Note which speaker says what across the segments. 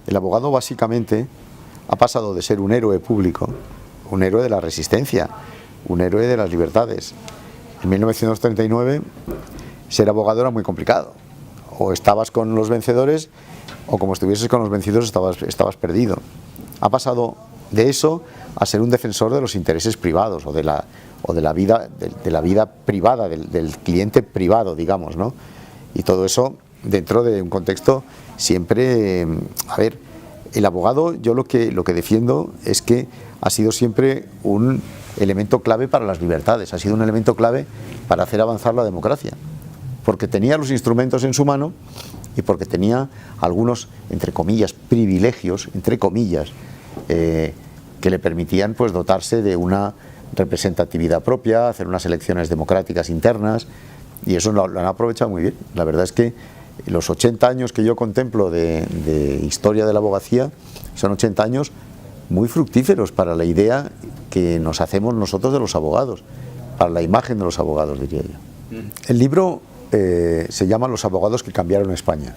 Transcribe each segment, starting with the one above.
Speaker 1: El abogado básicamente ha pasado de ser un héroe público, un héroe de la resistencia, un héroe de las libertades. En 1939 ser abogado era muy complicado. O estabas con los vencedores o como estuvieses con los vencidos estabas perdido. Ha pasado de eso a ser un defensor de los intereses privados o de la vida privada, del cliente privado, digamos, ¿no? Y todo eso dentro de un contexto siempre, a ver, el abogado, yo lo que defiendo es que ha sido siempre un elemento clave para las libertades, ha sido un elemento clave para hacer avanzar la democracia, porque tenía los instrumentos en su mano y porque tenía algunos, entre comillas, privilegios, entre comillas, que le permitían pues dotarse de una representatividad propia, hacer unas elecciones democráticas internas, y eso lo han aprovechado muy bien. La verdad es que los 80 años que yo contemplo de historia de la abogacía son 80 años muy fructíferos para la idea que nos hacemos nosotros de los abogados, para la imagen de los abogados, diría yo. El libro se llama Los abogados que cambiaron España,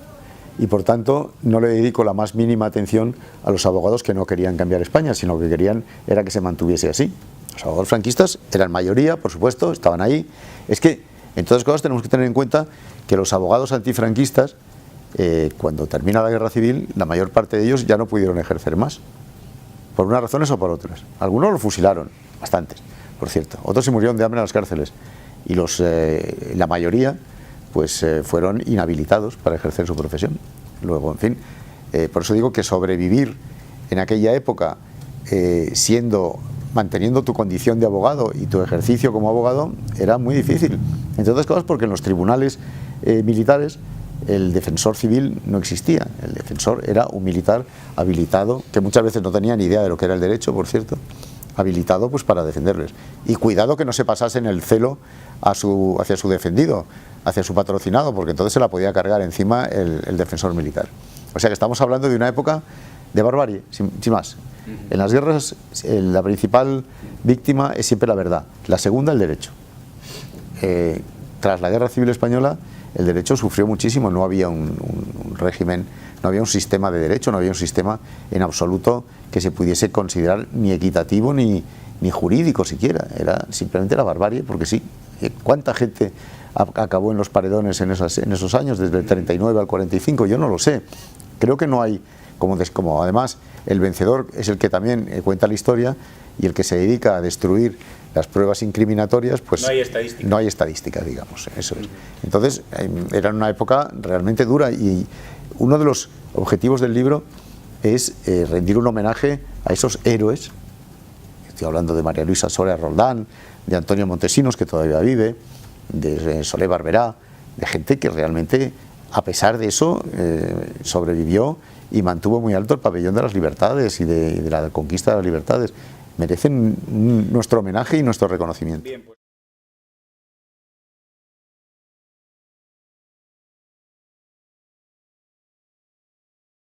Speaker 1: y por tanto no le dedico la más mínima atención a los abogados que no querían cambiar España, sino que querían era que se mantuviese así. Los abogados franquistas eran mayoría, por supuesto, estaban ahí. Es que en todas las cosas tenemos que tener en cuenta que los abogados antifranquistas, cuando termina la guerra civil, la mayor parte de ellos ya no pudieron ejercer más, por unas razones o por otras. Algunos los fusilaron, bastantes, por cierto. Otros se murieron de hambre en las cárceles, y la mayoría pues fueron inhabilitados para ejercer su profesión. Luego, en fin, por eso digo que sobrevivir en aquella época manteniendo tu condición de abogado y tu ejercicio como abogado era muy difícil, entre otras cosas porque en los tribunales militares el defensor civil no existía. El defensor era un militar habilitado, que muchas veces no tenía ni idea de lo que era el derecho, por cierto, habilitado pues para defenderles. Y cuidado que no se pasasen el celo hacia su defendido, hacia su patrocinado, porque entonces se la podía cargar encima el defensor militar. O sea que estamos hablando de una época de barbarie, sin más. En las guerras la principal víctima es siempre la verdad, la segunda el derecho. Tras la Guerra Civil Española el derecho sufrió muchísimo, no había un régimen, no había un sistema de derecho, no había un sistema en absoluto que se pudiese considerar ni equitativo ni jurídico siquiera, era simplemente la barbarie, porque sí. ¿Cuánta gente acabó en los paredones en esos años, desde el 39 al 45? Yo no lo sé. Creo que no hay, como además el vencedor es el que también cuenta la historia, y el que se dedica a destruir las pruebas incriminatorias, pues no hay estadística, digamos, eso es. Entonces era una época realmente dura, y uno de los objetivos del libro es rendir un homenaje a esos héroes. Estoy hablando de María Luisa Soler Roldán, de Antonio Montesinos, que todavía vive, de Solé Barberá, de gente que realmente, a pesar de eso, sobrevivió y mantuvo muy alto el pabellón de las libertades y de la conquista de las libertades. Merecen nuestro homenaje y nuestro reconocimiento.